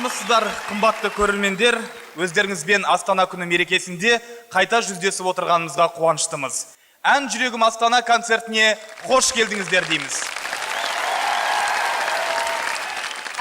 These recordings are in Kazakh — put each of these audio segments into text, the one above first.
Армысыздар, қымбатты көрермендер, өздеріңізбен Астана күні мерекесінде қайта жүздесіп отырғанымызға қуаныштымыз. Ән жүрегім Астана концертіне қош келдіңіздер дейміз.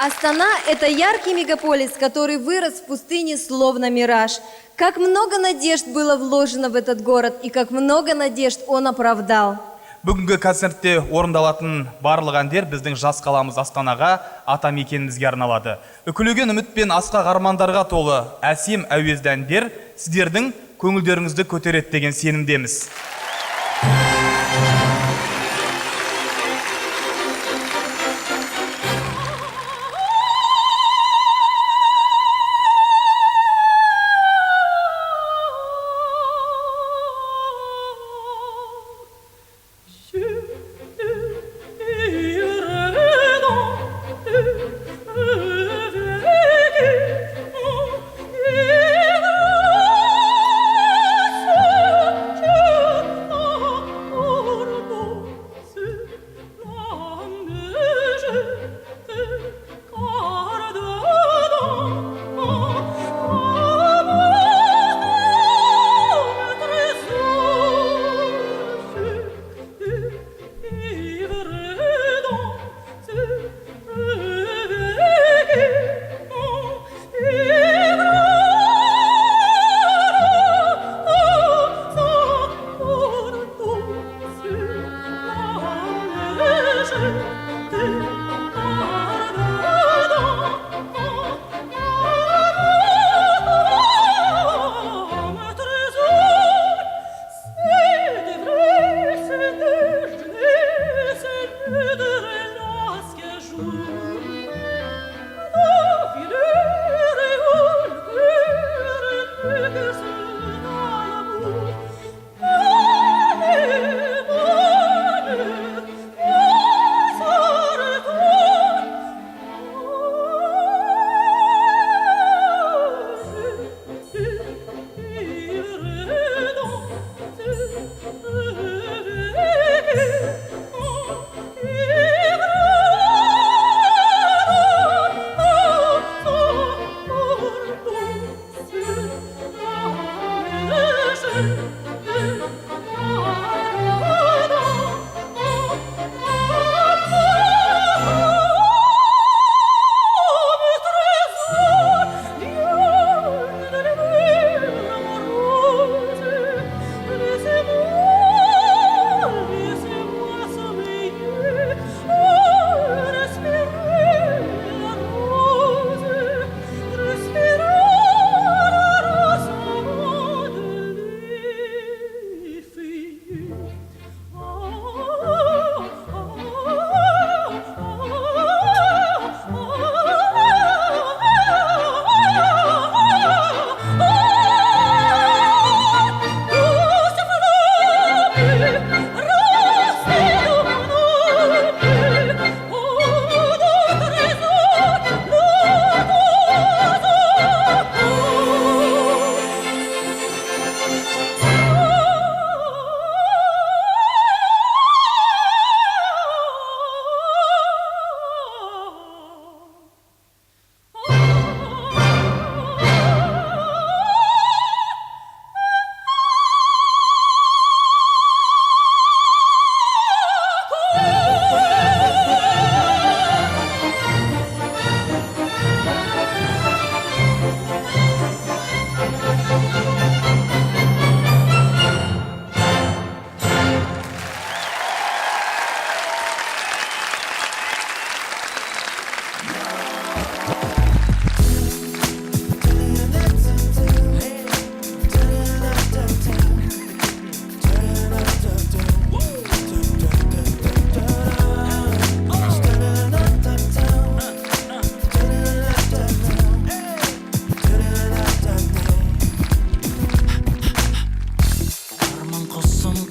Астана – это яркий мегаполис, который вырос в пустыне словно мираж. Как много надежд было вложено в этот город, и как много надежд он оправдал. Бүгінгі концертте орындалатын барлық әндер біздің жас қаламыз Астанаға, атамекенімізге арналады. Үкілеген үмітпен асқақ армандарға толы әсем әуезді әндер сіздердің көңілдеріңізді көтереді деген сенімдеміз.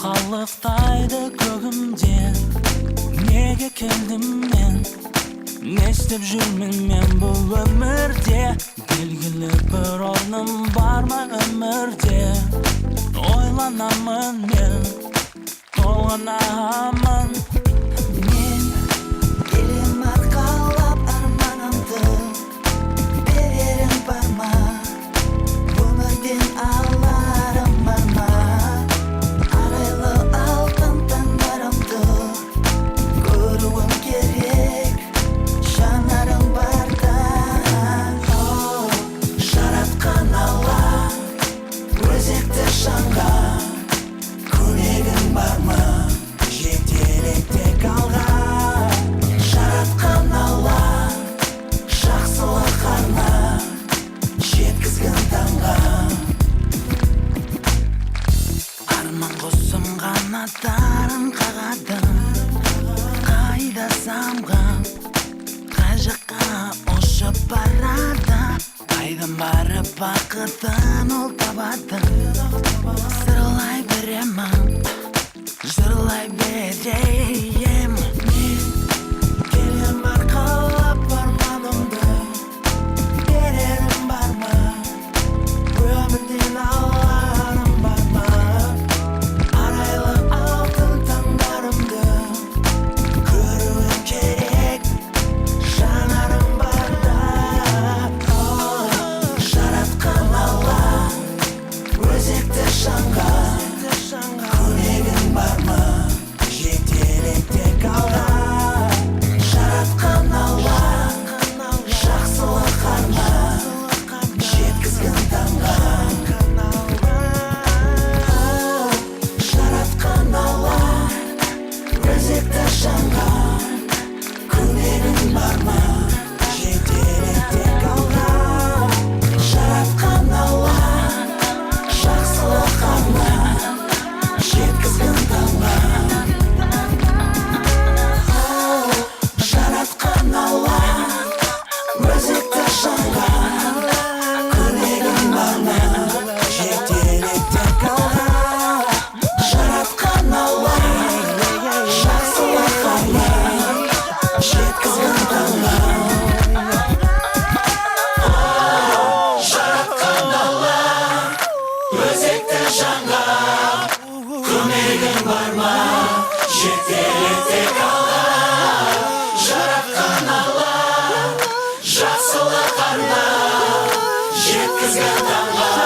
Қалықтайды көгімден, неге келдім мен, не істеп жүрмін мен бұл өмірде. Белгілі бір орным бар ма өмірде, ойланамын мен, толғанамын. Мен келем арқалап арманымды, арман құсым қанаттарын қағады. Қайда самғап, қай жаққа ұшып барады. Қайдан барып бақытын ол табады. Сырлай беремін, жырлай берейін. Мен келем арқалап арманымды, берерім бар ма? Өмірден аларым бар ма? Арайлы алтын таңдарымды көруім керек, жанарым барда. Жаратқан Алла өзекті жанға, көмегің бар ма? Жетелетек алға. Жаратқан Алла жақсылық арна, жеткізгін таңға. Жаратқан Алла өзекті жанға, көмегің бар ма? Жетелетек алға. Жаратқан Алла жақсылық арна, жеткізгін таңға. Жаратқан Алла өзекті жанға, көмегің бар ма? Жетелетек алға. Жаратқан Алла жақсылық арна, жеткізгін таңға. Жаратқан Алла өзекті жанға, көмегің бар ма? Жетелетек алға. Жаратқан Алла жақсылық арна, жеткізгін таңға.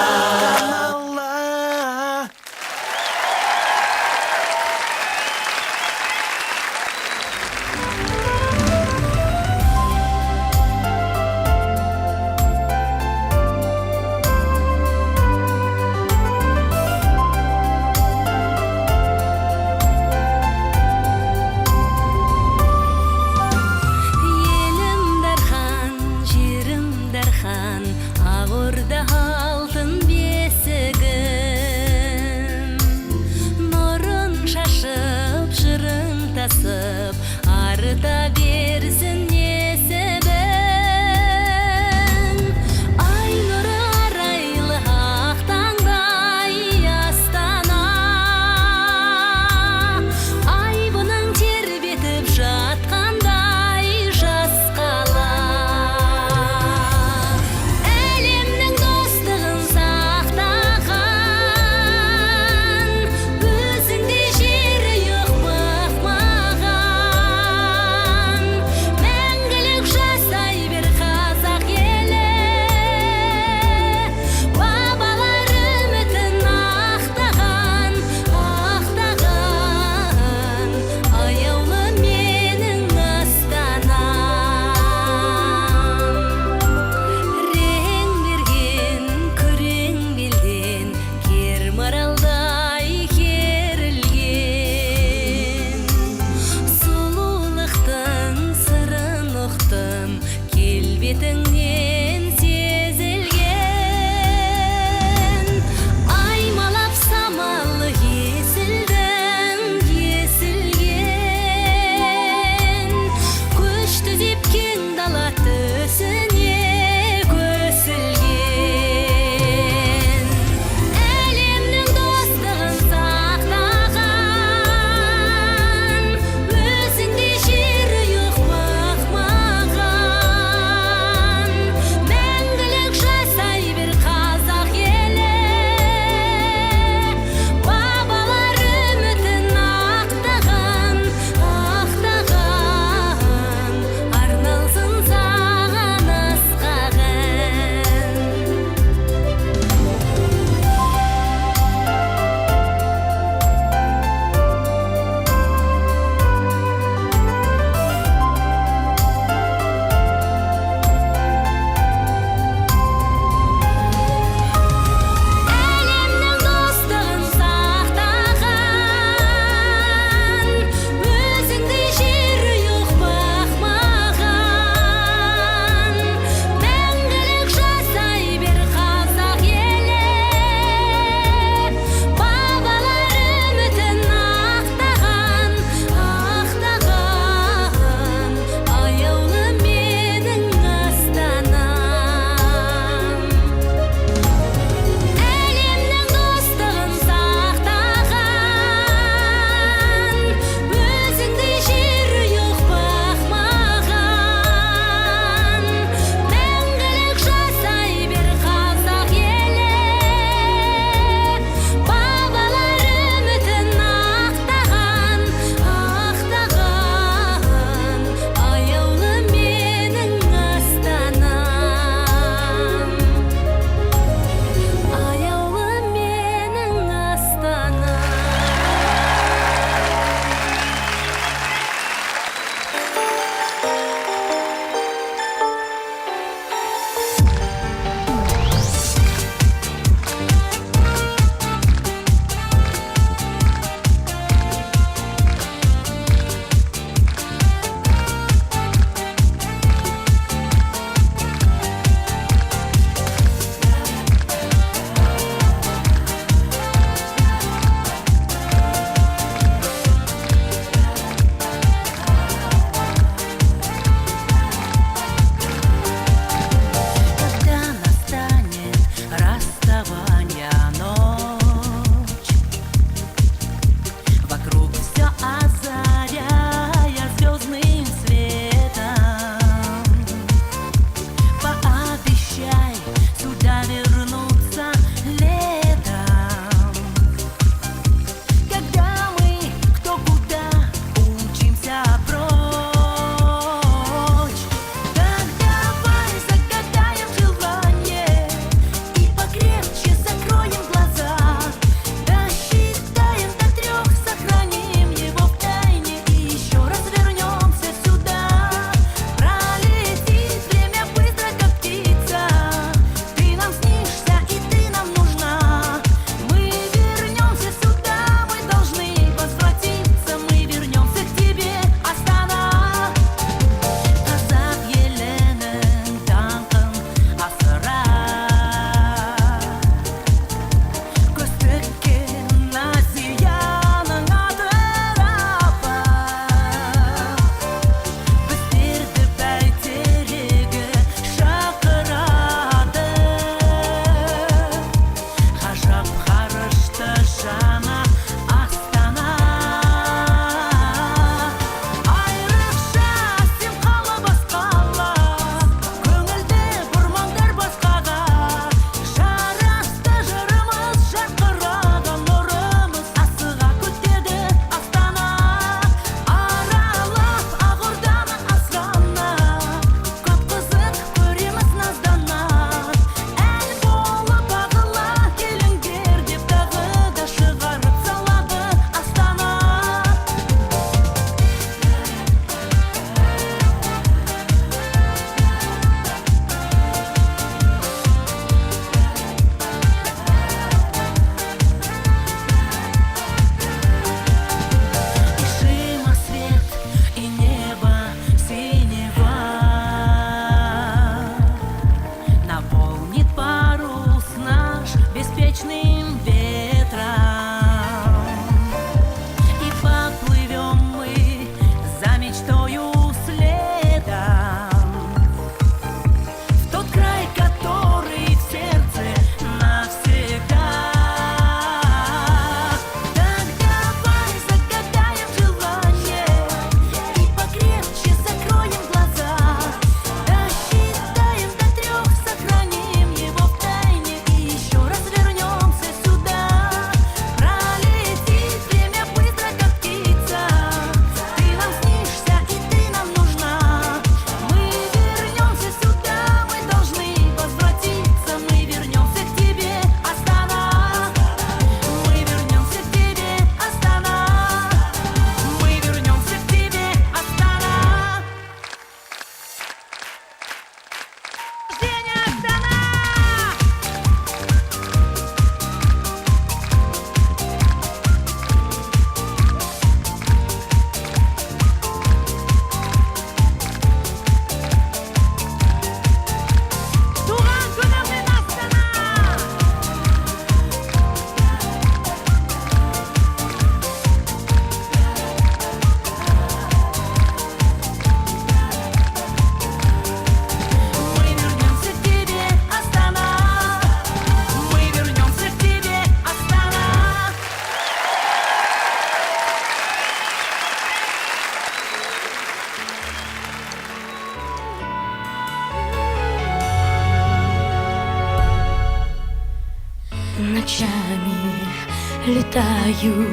читаю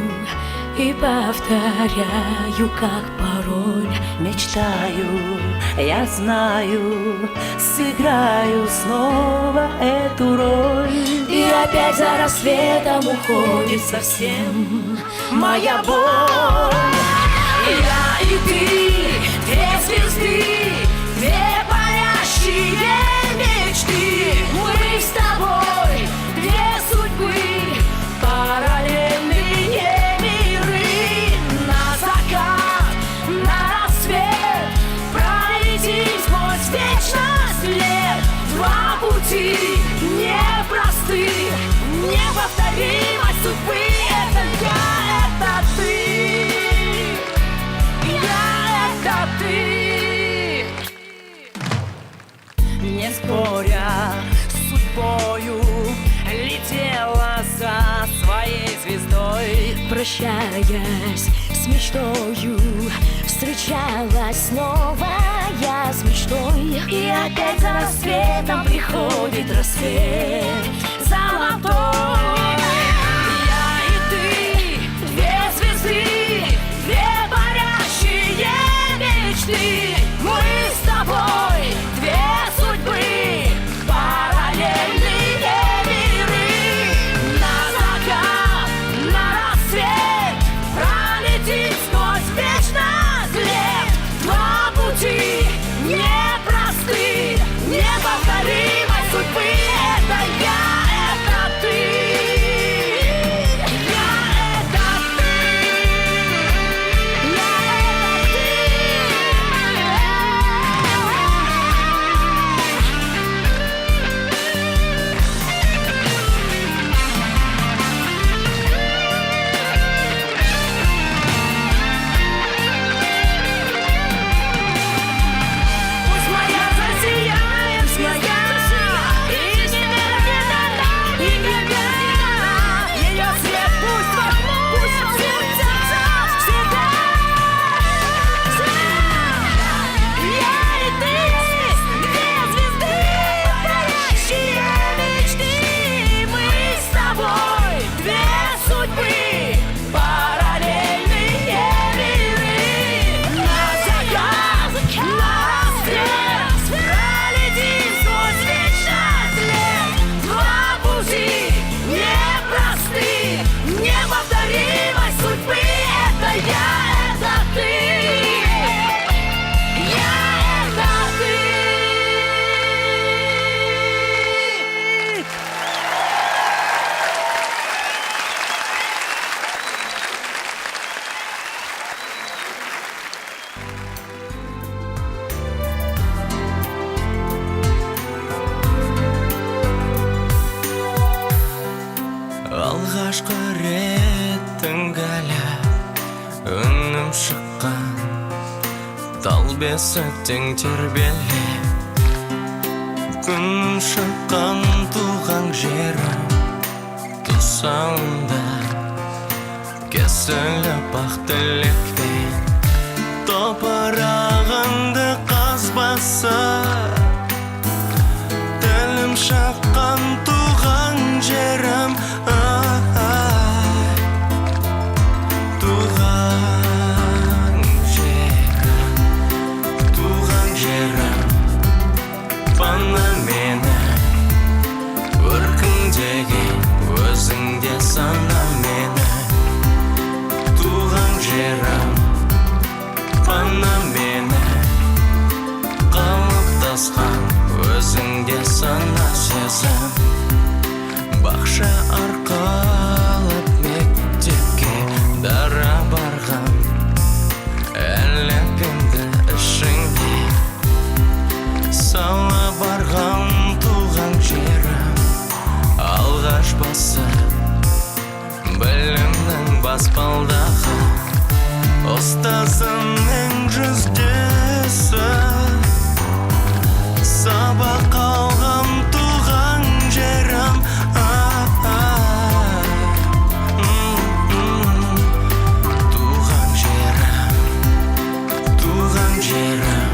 и повторяю, как пароль. Мечтаю, я знаю, сыграю снова эту роль. И опять за рассветом уходит совсем моя боль. Я и ты, две звезды, две парящие мечты. Мы с тобой, две судьбы, параллельные миры. На закат, на рассвет пролетим сквозь вечность лет. Два пути непростых, неповторимость судьбы. Это я, это ты. Я — это ты. Не споря с судьбою, летела за своей звездой. Прощаясь с мечтою, встречалась снова я с мечтой. И опять за рассветом приходит рассвет золотой. Я и ты, две звезды, две парящие мечты. Мы с тобой, две судьбы, параллельные миры. На закат, на рассвет пролетим сквозь вечность лет. Два пути непростых, неповторимость судьбы. Это я, это ты. Алғашқы рет іңгәлі үнім шыққан, тал бесіктен тербеліп, күнім шыққан туған жерім тұсауында, кесіліп ақ тілекпен топырағыңды қазбасы. Тілім шыққан туған жерім, сана мені, туған жерім, пана мені, қалыптасқан өзіңде сана сезім. Бақша арқалап мектепке дара барған, әліппеңді ішіңде сала барған туған жерім. Алғаш басып білімнің баспалдағы, ұстазымның жүздесі, сабақ алған туған жерім. Туған жерім, туған жерім,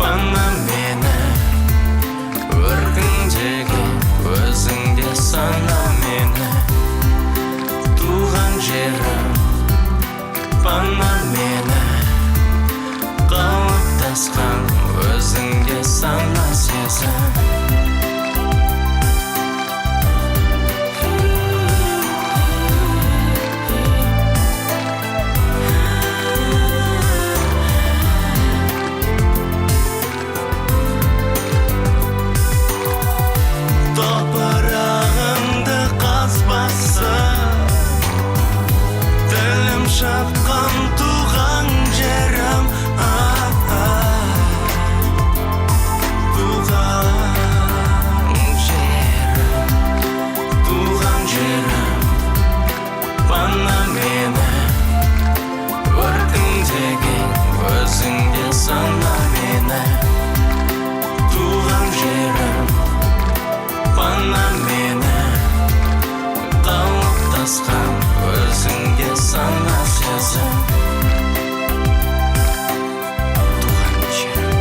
пана мені, өркіндегі өзіңде сана мені. жерім пана мені қалыптасқан өзіңде сана сезім топырағыңды қазбасы тілім шапқан туған жерім туған жерім пана мені өркіндеген өзіңде сана мені туған жерім пана мені қалыптасқан өзіңде сана сезім туған жерім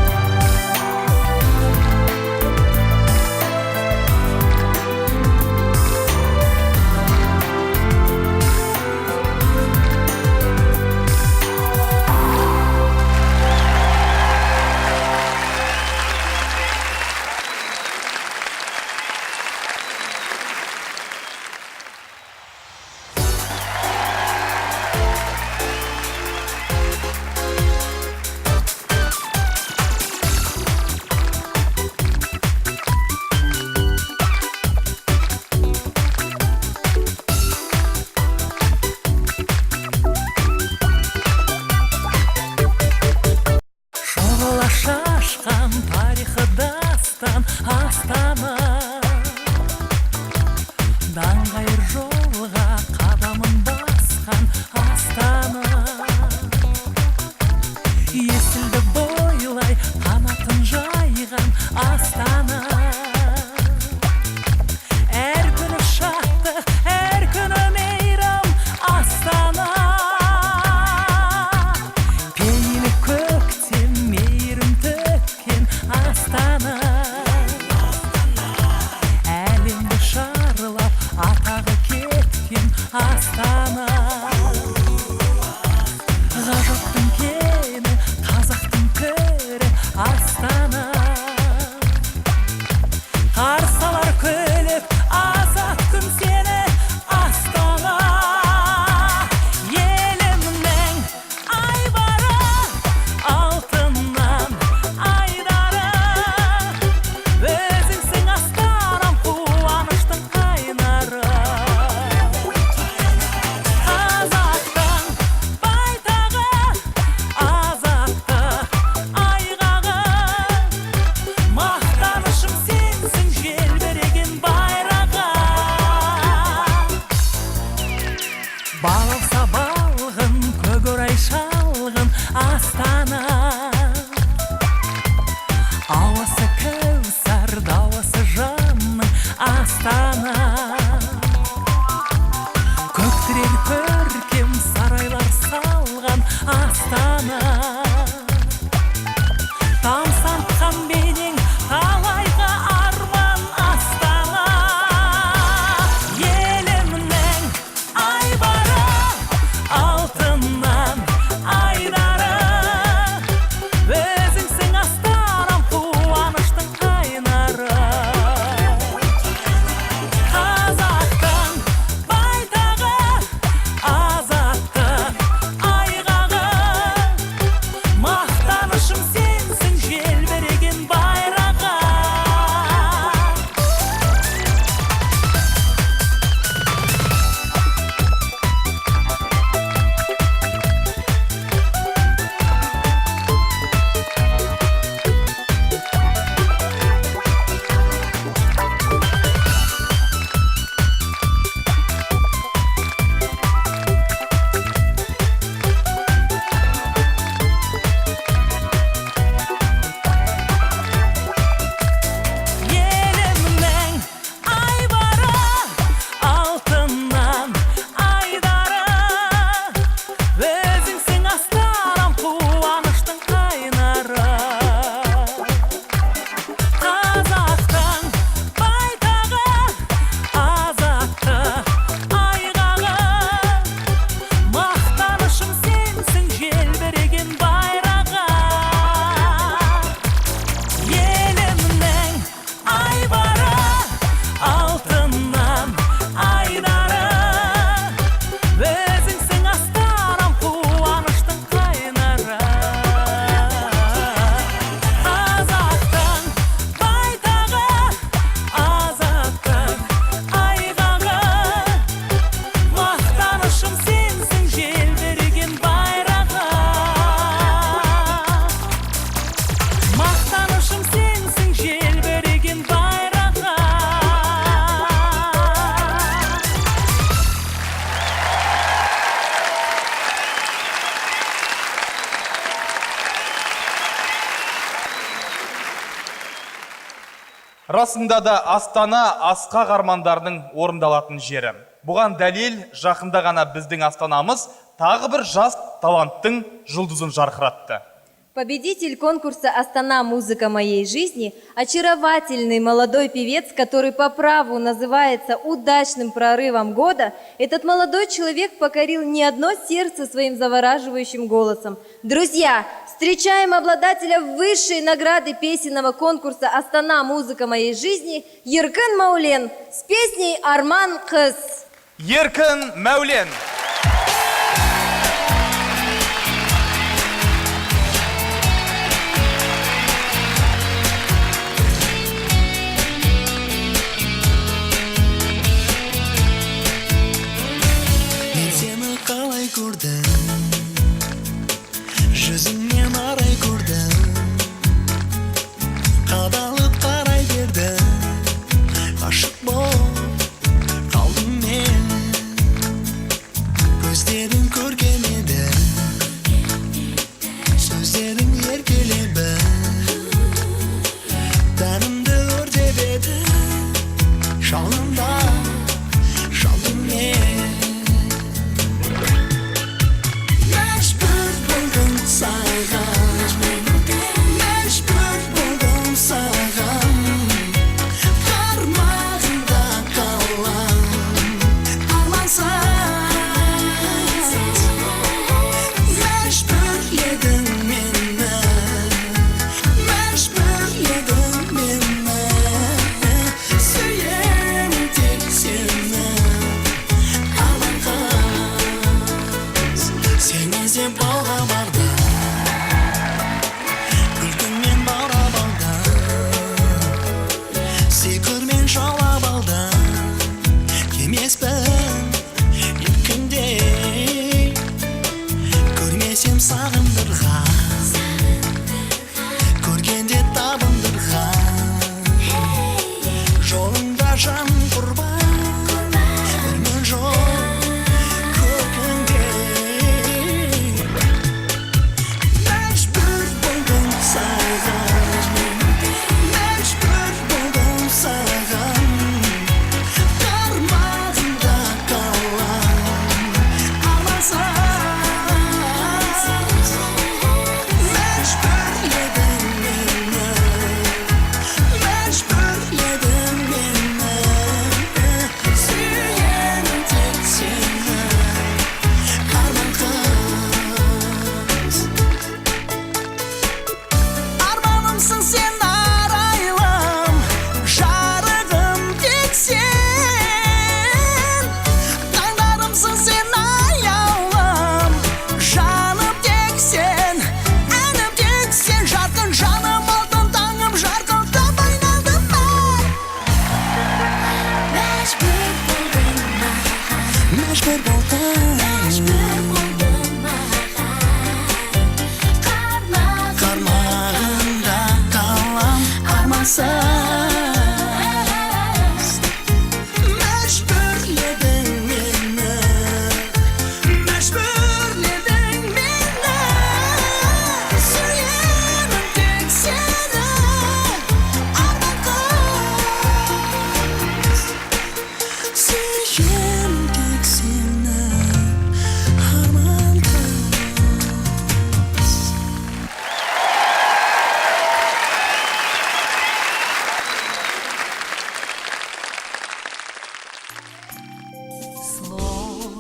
шоғыла шашқан тарихы дастан Астана даңғайыр жолға қадамын басқан Астана есілді бойлай қанатын жайған Астана әр күні шаттық, әр күні мейрам Астана пейілі көктем мейірім төккен Астана әлемді шарлап атағы кеткен Астана ғажаптың кені қазақтың төрі Астана қарсы алар күліп азат күн сені Астана елімнің айбары алтыннан айдары өзіңсің Астанам қуаныштың қайнары қазақтың байтағы азаттық айғағы мақтанышым сенсің желбіреген байрағы балауса балғын көгорай шалғын Астана ауасы кәусар дауасы жанның Астана көктірел көркем сарайлар салған Астана тамсантқан бейнең талайға арман Астана елімнің айбары алтыннан Расында да Астана асқақ армандардың орындалатын жері. Бұған дәлел жақында ғана біздің Астанамыз тағы бір жас таланттың жұлдызын жарқыратты. Победитель конкурса «Астана. Музыка моей жизни» – очаровательный молодой певец, который по праву называется удачным прорывом года. Этот молодой человек покорил не одно сердце своим завораживающим голосом. Друзья, встречаем обладателя высшей награды песенного конкурса «Астана. Музыка моей жизни» Еркін Маулен с песней «Арман қыз». Еркін Мәулен. Қалай көрдім, жүзіңнен арай көрдім, қадалып қарай бердім, ғашық болып қалдым мен. Көздерің көркем еді, сөздерің еркелебі, тәнімді өртеп еді, жалында жалдым мен.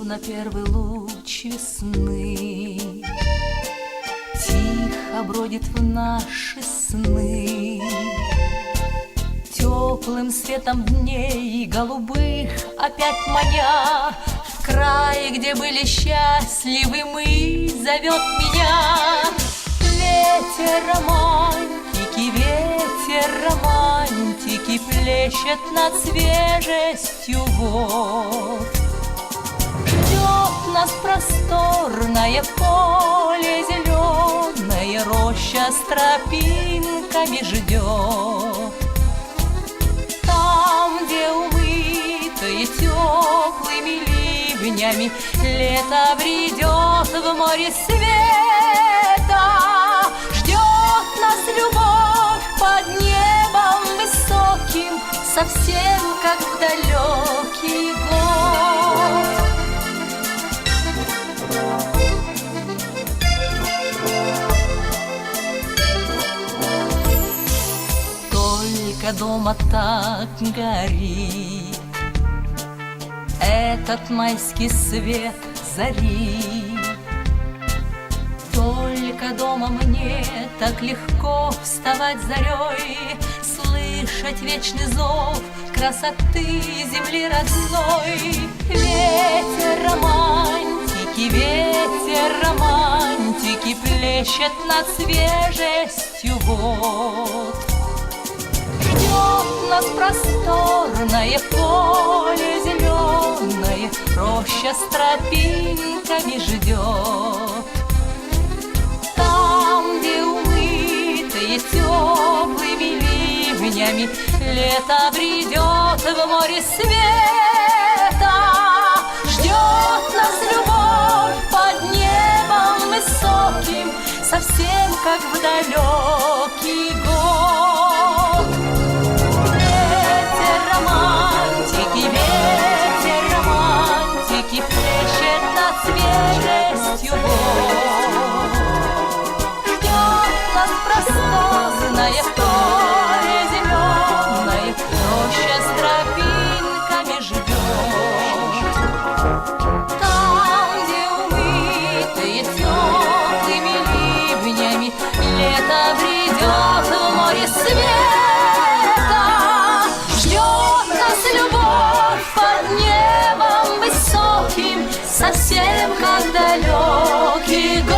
На первый луч весны тихо бродит в наши сны, теплым светом дней голубых опять маня в край, где были счастливы мы, зовет меня ветер романтики плещет над свежестью вод. Ждет нас просторное поле зеленое, роща с тропинками ждет. Там, где умытые теплыми ливнями лето бредет в море света, ждет нас любовь под небом высоким. высоким, совсем как в далекий год. Только дома так горит этот майский свет зари. Только дома мне так легко вставать зарей, слышать вечный зов красоты земли родной. Ветер романтики плещет над свежестью вод. Ждет нас просторное поле зеленое, роща с тропинками ждет. Там, где умытые теплыми ливнями лето бредет в море света, ждет нас любовь под небом высоким, совсем как в далекий год. Ветер романтики плещет над свежестью вод. Просторное поле зеленое, роща с тропинками ждет. Там, где умытые теплыми ливнями лето бредет в море света, ждет нас любовь под небом высоким, совсем как далекий год.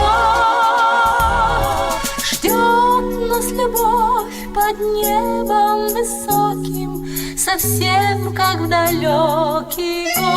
Любовь под небом высоким, совсем как в далекий год.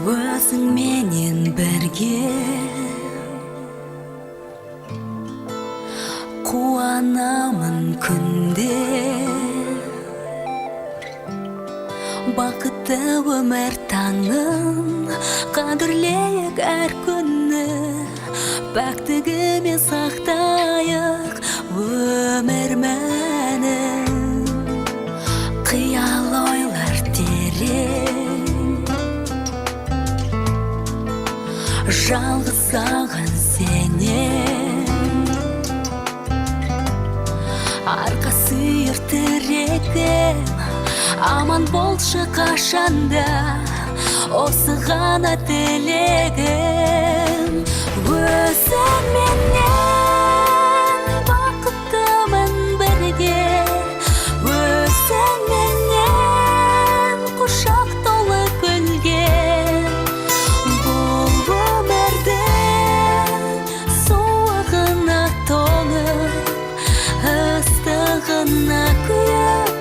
Өзіңменен бірге қуанамын күнде, бақытты өмір таңын қадірлейік әр күнні, пәктігімен сақтайық өмір мәнін. Қиял ойлар терең, жалғыз саған сенем, арқа сүйір тірегім, аман болшы қашанда, осы ғана тілегім. Өзіңменен бақыттымын бірге, өзіңменен құшақ толы гүлге. Бұл өмірдің суығына тоңып, ыстығына күйіп,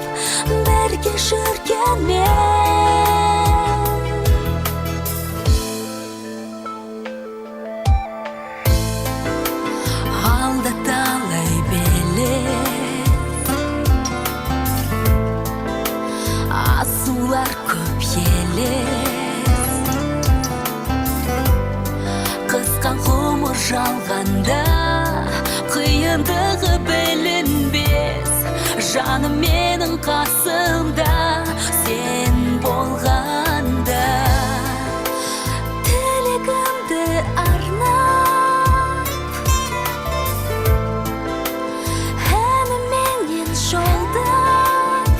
бірге жүргенмен алда талай белес, асулар көп елес. Қысқа ғұмыр жалғанда қиындығы білінбес, жаным менің қасымда сен болғанда. Тілегімді арнап, әніменен жолдап,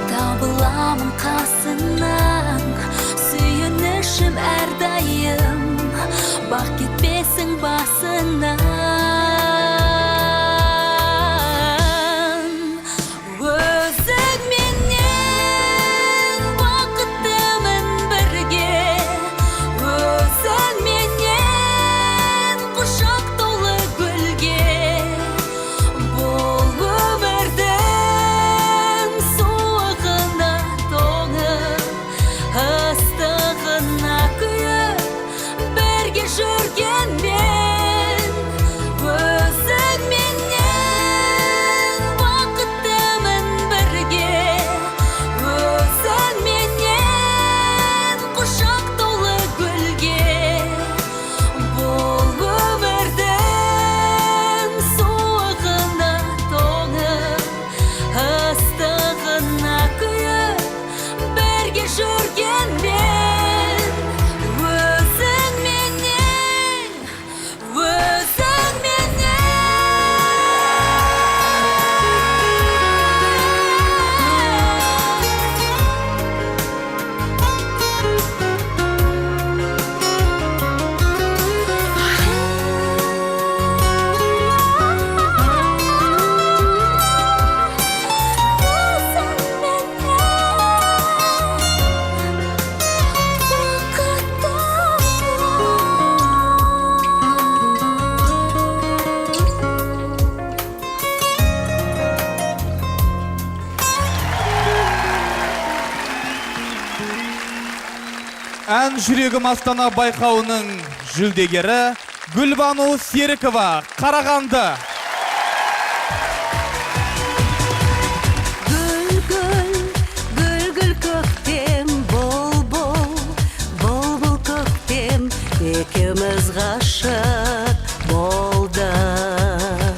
табыламын қасыңнан, сүйінішім әрдайым, бақ кетпесің басыңнан. Ән жүрегім Астана байқауының жүлдегері Гүлбану Серікова, Қарағанды. Гүл көктем, бол көктем, екеуміз ғашық болдық.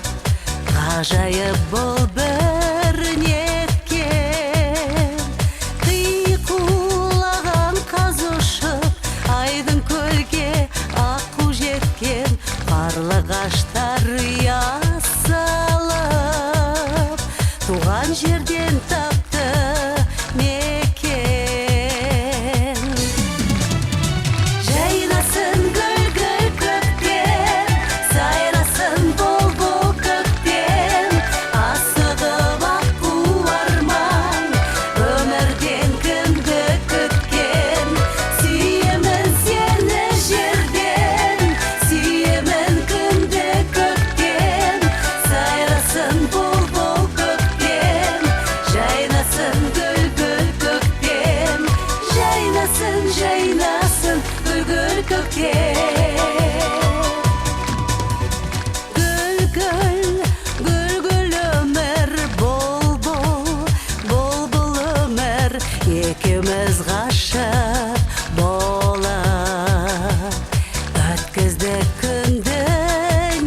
Ғажайып бол бір неткен, қиқулаған қаз ұшып, айдың көлге аққу жеткен, қарлығаштар ясалып, туған жерден тапты мекен. Жайнасын гүл көктем, сайрасын бол көктем, асығып аққу арман, өмірден кімді күткен. Сүйемін сені жерден, сүйемін күнді көктен, сайрасын бол көктем, жайнасын гүл көктем, жайнасын гүл көктем. Гүл өмір, бол өмір, екеуміз ғашық болып, өткіздік күнді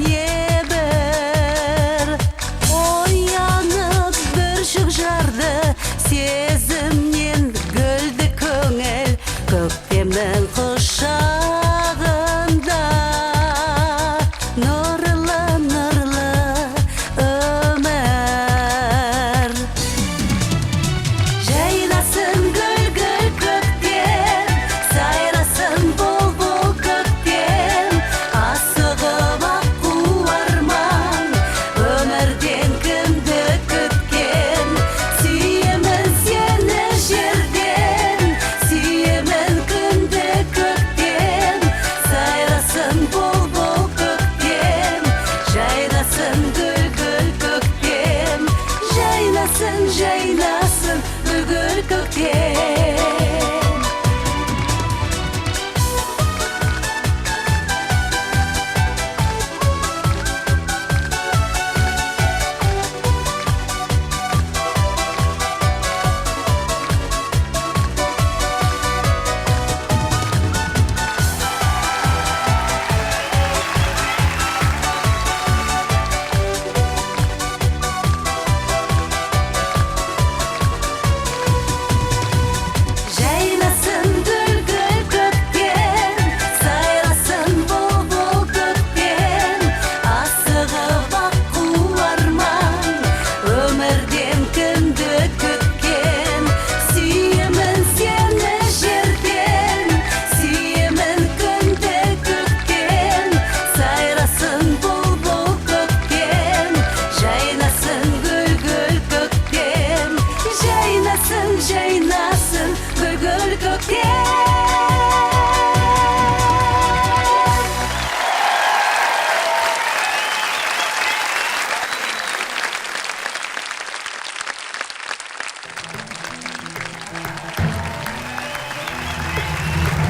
небір. Оянып бүршік жарды, сезімнен гүлді көңіл, көктемнің құшағында. Нұрлы өмір. Жайнасын гүл көктем, сайрасын бол көктем, асығып аққу арман, өмірден кімді күткен. Сүйемін сені жерден, сүйемін күнді көктен, сайрасын бол көктем, жайнасын гүл көктем, жайнасын гүл көктем. Жайнасын гүл көктем, сайрасын бол көктем, асығып аққу арман, өмірден кімді күткен. Сүйемін сені жерден, сүйемін күнді көктен, сайрасын бол көктем, жайнасын гүл көктем, жайнасын гүл көктем.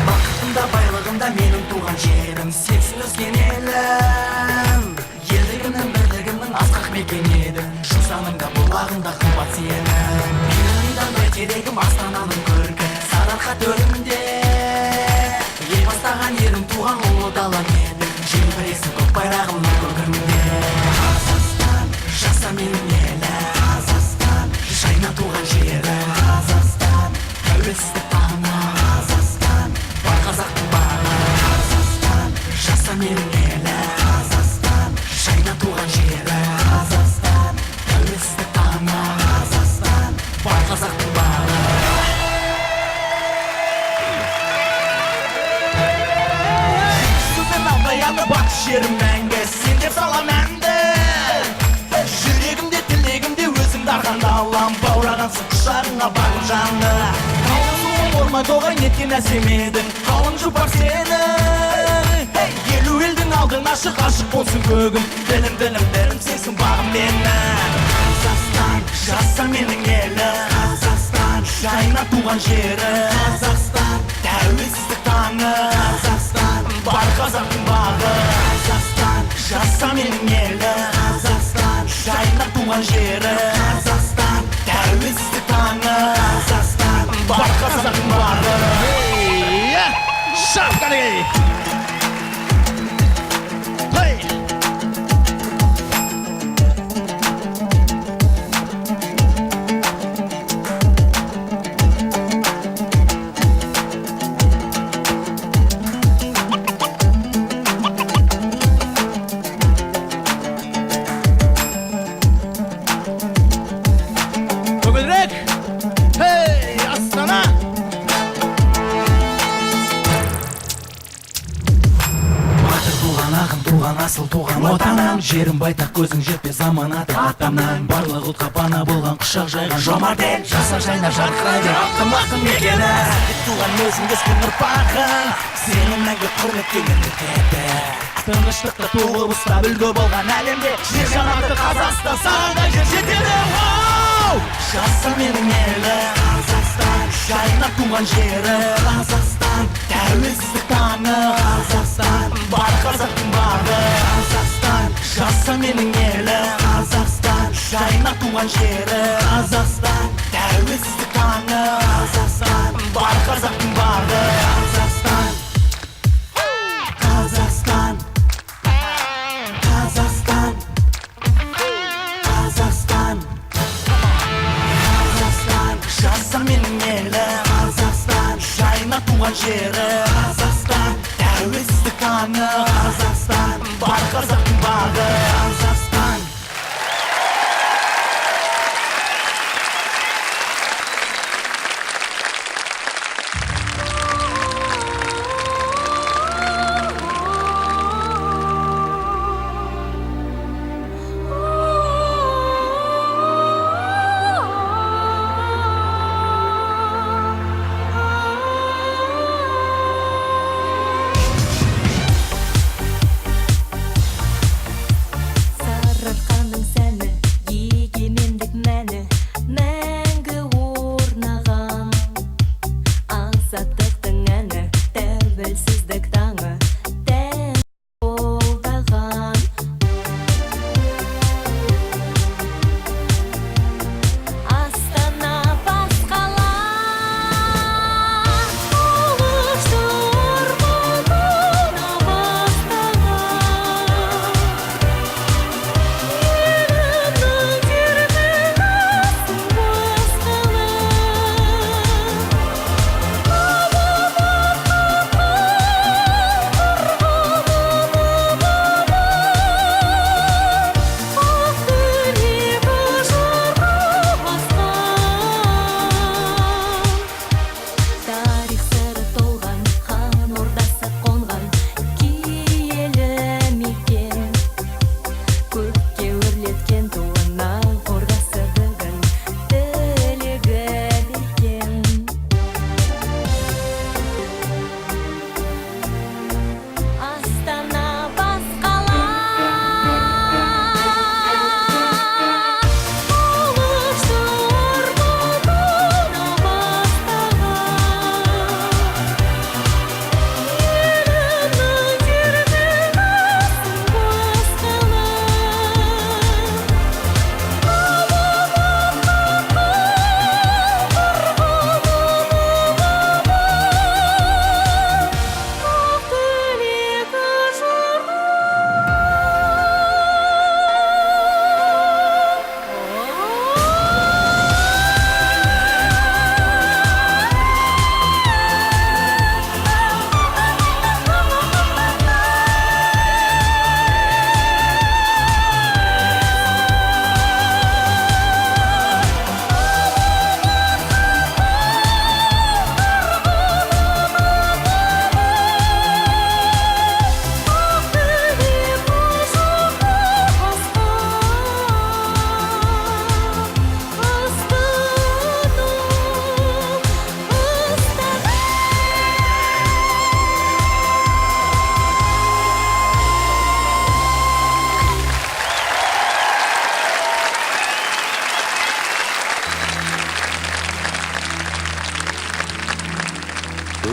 Бақытында байлығында менің туған жерім, сенсің өскен елім. Елдігімнің бірлігімнің асқақ мекен едің, жусанымда бұлағында қымбат сенің. Менің бәйтерегім Астананың көркі, сарыарқа төрінде ел бастаған ерім, туған ұлы далам едің, желбіресің көк байрағымның көгімде. Қазақстан, жаса менің елім, Қазақстан, жайна туған жерім, Қазақстан, тәуелсіздік бағына, Қазақстан, бар қазақтың бағы, Қазақстан, жаса менің елім, Қазақстан, жайна туған жерім, Қазақстан, тәуелсіздік бағына, Қазақстан, бар қазақтың бағы. Сумен алдаянды бақ жерім мәңгі, сен деп салам әнді. Жүрегімде тілегімде өзіңді арқанда алам, баурағансың құшағыңа бағым жанды. Қалың суым ормай тоғай неткен әсем едің, қалың жұпар сенің. Елу елдің алдын ашық болсын көгім, ділім сенсің бағым менің. Қазақстан, жаса менің елім, Қазақстан, жайна туған жері, Қазақстан, тәуелсіздік жаса менің елім Қазақстан, жайнап туған жері Қазақстан, тәуелсіздік таңы Қазақстан, бар қазағым бары Шапканы! көңілірек хей астана Батыр туған ағын, туған асыл, туған отаным Жерім байтақ, көзің жетпес аманаты атамнан Барлық ұлтқа пана болған құшақ жайған жомарт ел Жаса жайна жарқырайды ақтым ақтым мекені Туған өзің өскен ұрпағың Сені мәңгі құрметтеген өлкеде Тыныштықта туып ұстап үлгі болған әлемде Жер жанаты Қазақстан, саған да жер жетеді Жаса менің елім Қазақстан, жайнап туған жері Қазақстан, тәуелсіздік таңы Қазақстан, бар қазақтың бағы Қазақстан, жаса менің елім Қазақстан, жайнап туған жері Қазақстан, тәуелсіздік таңы Қазақстан, бар қазақтың бағы Қазақстан, Қазақстан, Қазақстан, Қазақстан жаса менің елім Қазақстан, жайнап туған жері Қазақстан, тәуелсіздік таңы Қазақстан, бар қазақтың бағы Қазақстан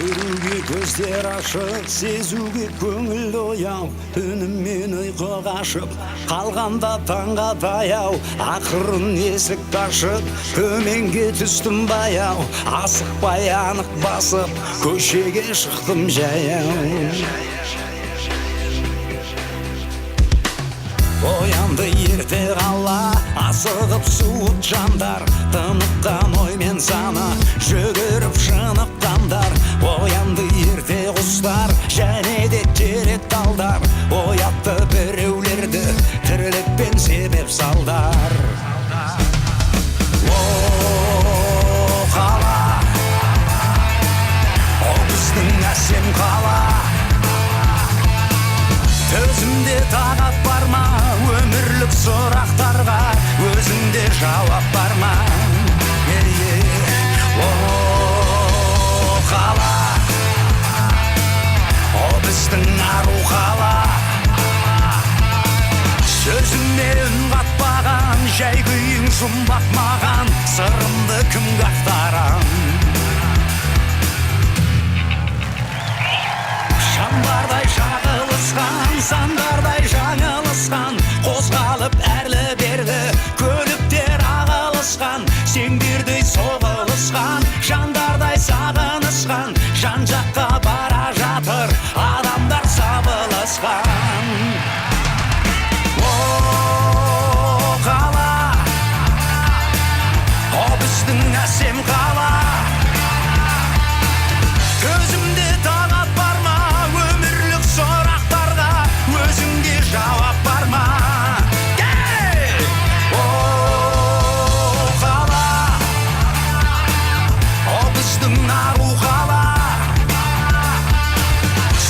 Көруге көздер ашық, сезуге көңіл ояу, түнімен ұйқы қашып, қалғанда таңға таяу, ақырын есік ашып, төменге түстім баяу, асықпай анық басып, көшеге шықтым жаяу. Оянды ерте қала, асығып суыт жандар, тыныққан оймен сана, жүгіріп шыныққандар. Оянды ерте құстар, және де терет талдар, оятты біреулерді, тірлікпен себеп салдар. О, қала, о біздің әсем қала, төзімде тағат бар ма, өмірлік сұрақтарға өзіңде жауап бар ма? О, қала, о біздің ару қала, сөзіме үн қатпаған, жай күйің жұмбақ маған, сырымды кімге ақтарам? Шамдардай шағылысқан, сандардай жаңылысқан, қозғалып әрлі берді, көліктер ағылысқан, сеңдердей соғылысқан, жандардай сағынысқан, жан жаққа бара жатыр, адамдар сабылысқан. О, қала, о біздің әсем қала, көзімде тағат бар ма, өмірлік сұрақтарға өзіңде жауап бар ма? О, қала, о біздің ару қала,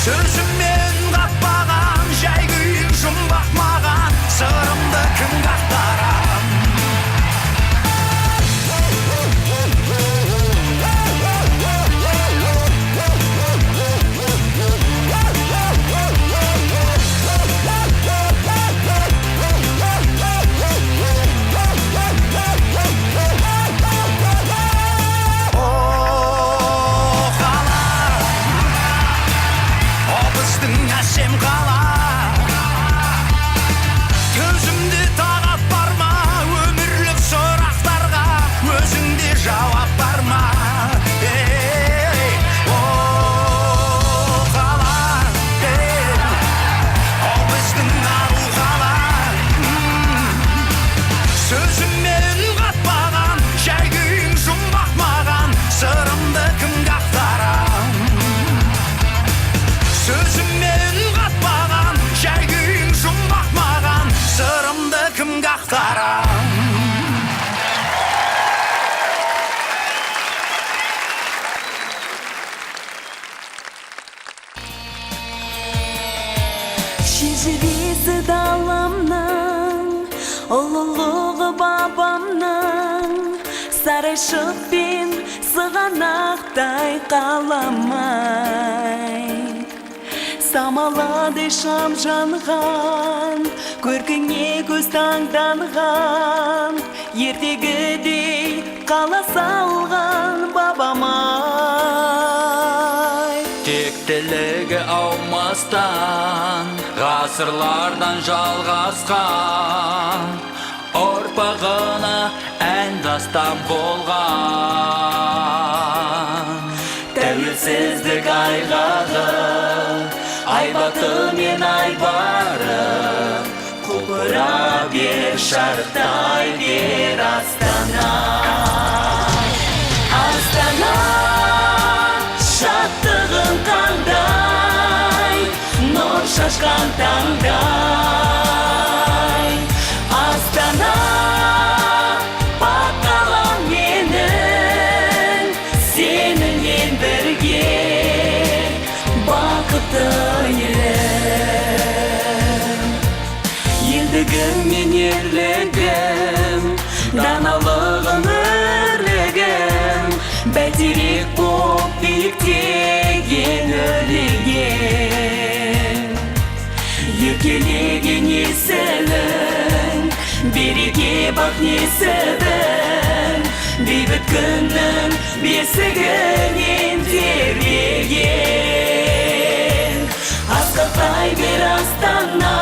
сөзіммен қатпаған, жай күйің жұмбақ маған, сырымды кімге ақтарам? Әсем қала, төзімде тағат бар ма, өмірлік сұрақтарға өзіңде жауап бар ма? О, қала, о біздің ару қала, сөзіммен қатпаған, жай күйің жұмбақ маған, сырымды кімге ақтарам? Сөзіммен қатпаған, жай күйің жұмбақ маған, сырымды кімге ақтарам? Шежіресі даламның, ұлылығы бабамның, сарайшық пен сығанақтай қаламай. Самаладай шам жанған, көркіңе көз таңданған, ертегідей қала салған бабамай. Тектілігі аумастан, ғасырлардан жалғасқан, ұрпағына ән дастан болған. Тәуелсіздік айғағы, айбаты мен айбары, құлпыра бер, шарықтай бер Астана. Астана, шаттығың қандай, нұр шашқан таңдай. Астана, пак қалам менің, сенімен бірге бақытты елім. Елдігім мен ерлігім, даналығым өрлігім, бәйтерек боп биіктеген өлеген. Еркелеген есілің, береке бақ несібің, бейбіт күннің бесігінен тербеген. Асқақтай бер Астана,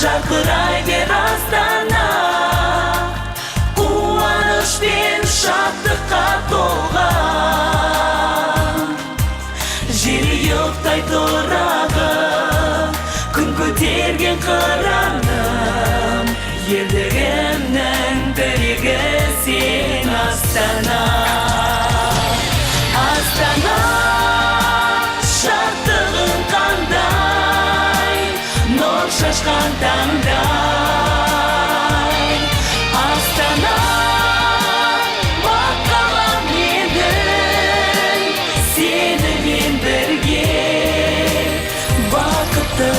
жарқырай бер Астана, қуаныш пен шаттыққа толған. Жері ұйықтай тұрағы, күн көтерген қыраным, ерлігімнің тірегі сен Астана. Астана, шаттығың қандай, нұр шашқан таңдай. Астана, баққалам менің, сенімен бірге бақытты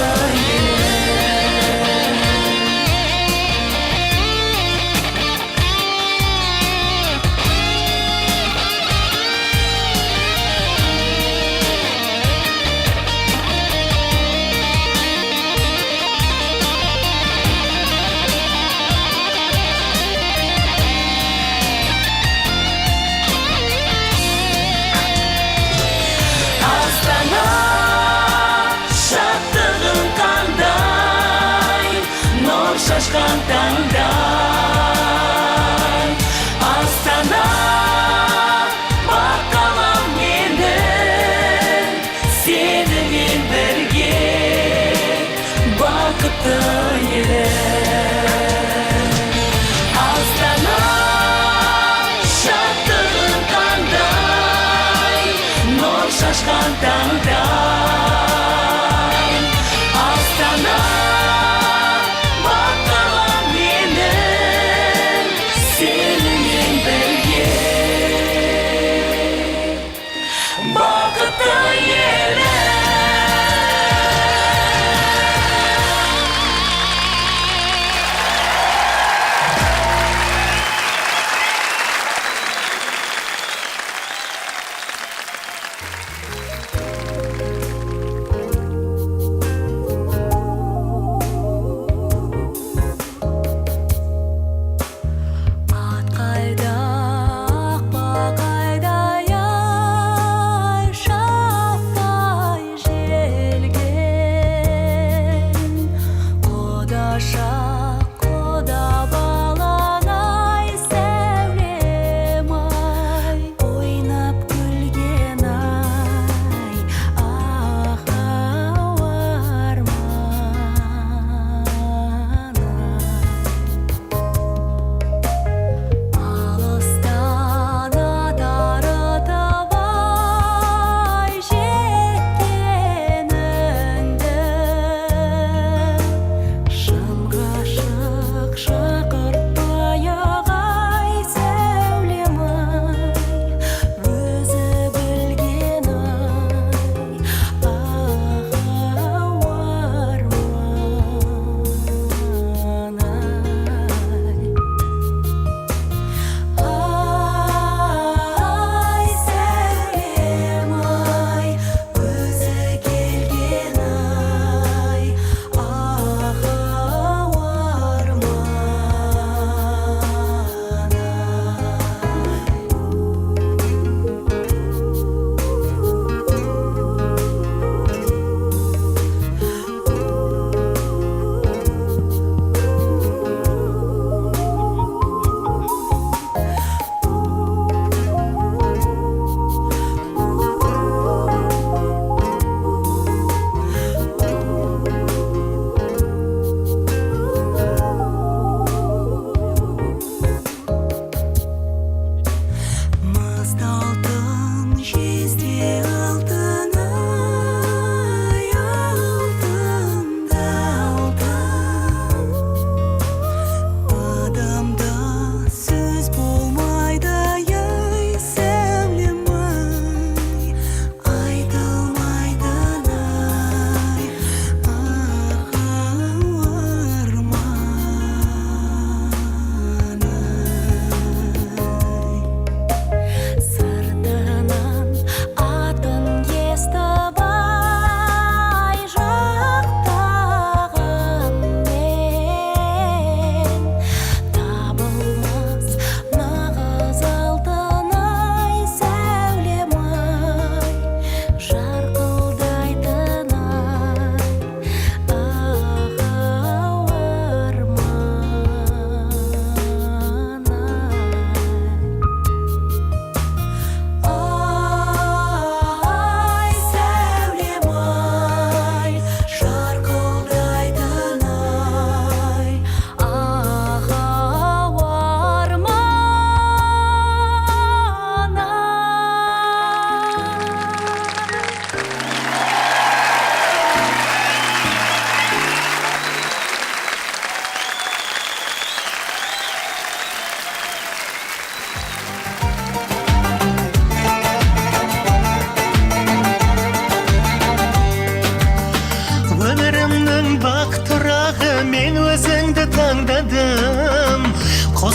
шашқан таңдай. Астана, баққалам менің, сенімен бірге бақытты елім. Астана, шаттығың қандай, нұр шашқан таңдай. Астана, баққалам менің,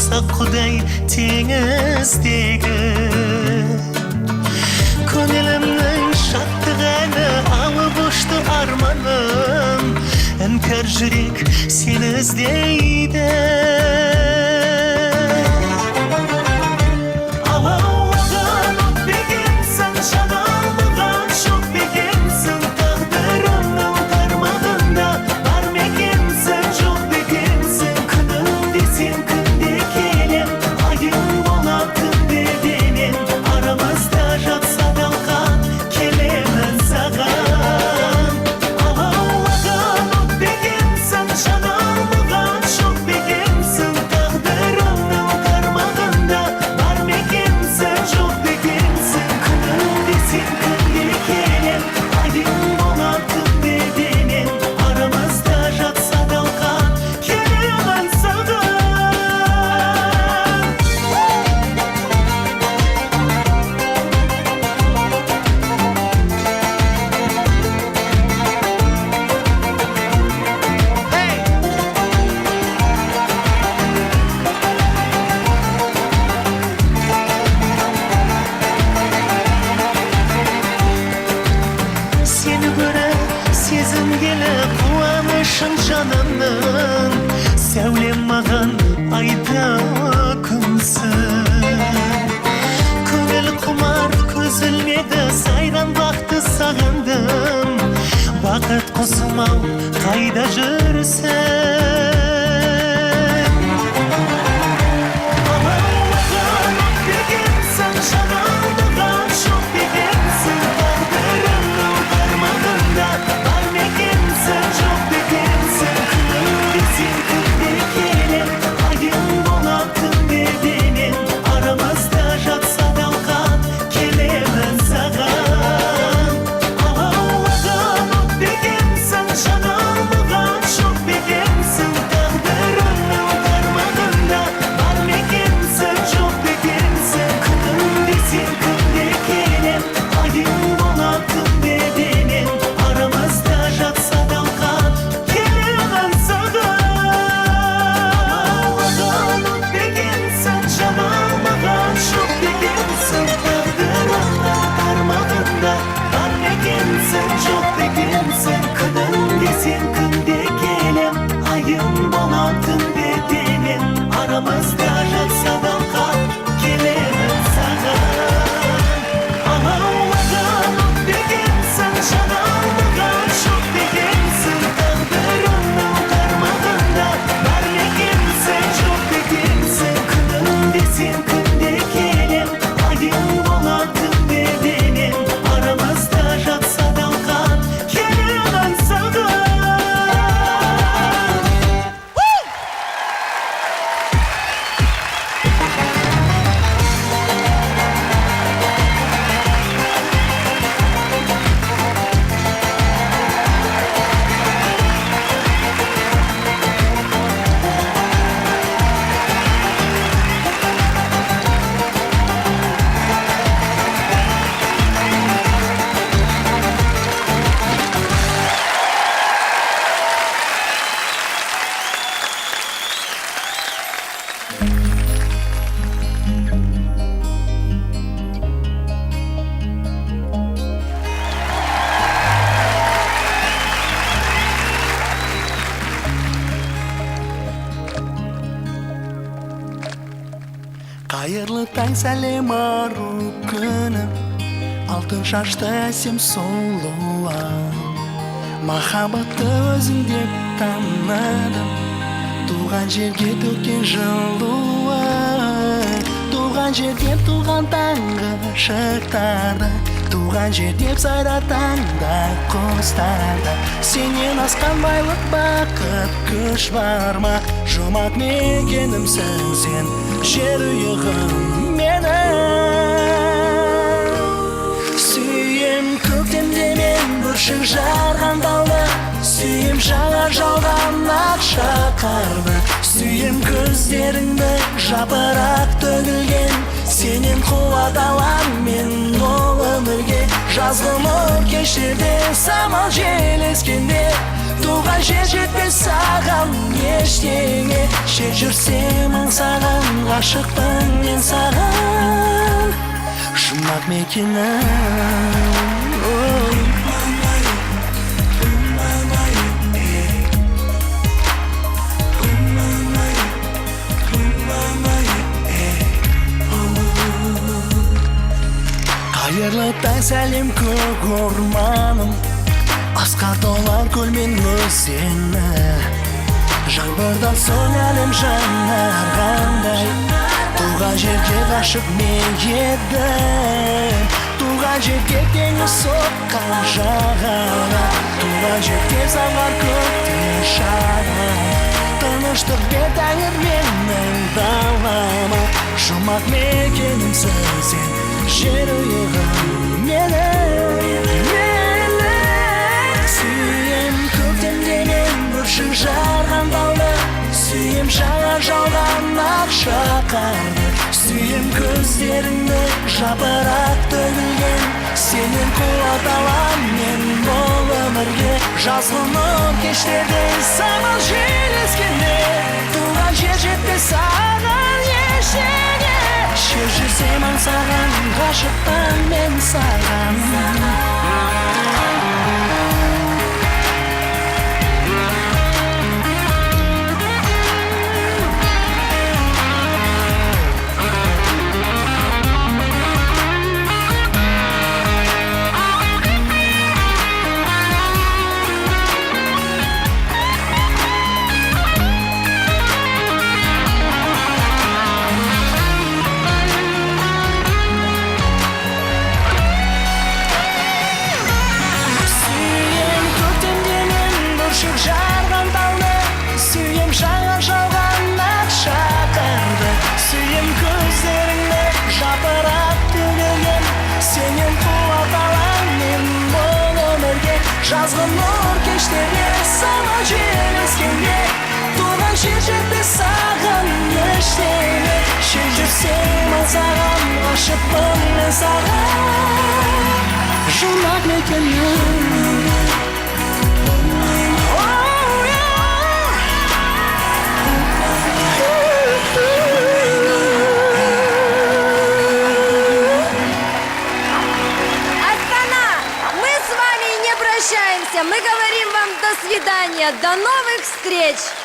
болсақ құдай теңіздегі көңілімнің шаттық әні алып ұшты арманым іңкәр жүрек сені іздейді алаулаған от бекемсің жаналған шоқ бекемсің тағдырымның тармағында бар мекенсің жоқ бекемсің күнім десем күнде келем айым болатын беденен арамызда жатса далған келемін саған алаулаған от бекемсің жаналған шоқ бекемсің тағдырымның тармағында бар мекенсің жоқ бекемсің күнім десем күнде келем айым болатын беденен арамызда жатса далған келемін саған сені көріп сезінгелі қуанышың жанымның сәулем маған айда күнсің көңіл құмар көз ілмеді сайран бақты сағындым бақыт құсым-ау қайда жүрсің алаулаған от бекемсің жаналған шоқ бекемсің тағдырымның тармағында бар мекенсің жоқ бекемсің күнім десем күнде келем айым болатын беденен арамызда жатса далған келемін саған алаулаған от бекемсің жаналған шоқ бекемсің тағдырымның тармағында бар мекенсің жоқ бекемсің күнім десем күнде келем айым болатын беденен арамызда жатса далған келемін саған алаулаған от бекемсің жаналмаған шоқ бекемсің тағдырымның тармағында бар мекенсің жоқ бекемсің күнім десем күнде келем айым болатын беденен арамызда жатса далған келемін саған алаулаған от бекемсің жаналмаған шоқ бекемсің тағдырымның тармағында бар мекенсің жоқ бекемсің күнім десем күнде келем айым болатын беденен арамызда жатса далған келемін саған қайырлы таң сәлем ару күнім алтын шашты әсем сұлуым махаббатты өзің деп таныдым туған жерге төккен жылуы туған жер деп туған таңғы шықтарды туған жер деп сайратаңда құстарды сенен асқан байлық бақыт күш бар ма жұмақ мекенімсің сен жер ұйығым менің сүйем көктемде мен бүршік жарған талды сүйем жаңа жауған ақша қарды сүйем көздеріңді жапырақ төгілген сенен қуат алам мен ол өмірге жазғы нұр кештерде самал жел ескенде туған жер жетпес саған ештеңе жер жүрсем аңсаған ғашықпын мен саған жұмақ мекенім ой. Қайырлы таң сәлем көк орманым асқар толар көл мен өзені жаңбырдан соң әлем жаңарғандай туған жерге ғашық мен едім туған жерге теңіз соққан жағаға туған жерге самғар көктем шағы тыныштық бер тәңір менің далама жұмақ мекенімсің сен жер ұйығым менің сүйем көктемденен бүршік жарған талды сүйем жаңа жауған ақшақарды сүйем көздеріңді жапырақ төгілген сенен қуат алам мен бұл өмірге жазғы нұр кештерде самал жел ескенде туған жер жетпес саған ештеңе жер жүрсем аңсаған ғашықпын мен саған жарған талды сүйем жаңа жауған ақшақарды сүйем көздеріңді жапырақ төгілген сенен қуат алам мен бұл өмірге жазғы нұр кештерде самал жел ескенде туған жер жетпес саған ештеңе жер жүрсем аңсаған ғашықпын мен саған жұмақ мекенім Мы говорим вам до свидания, до новых встреч!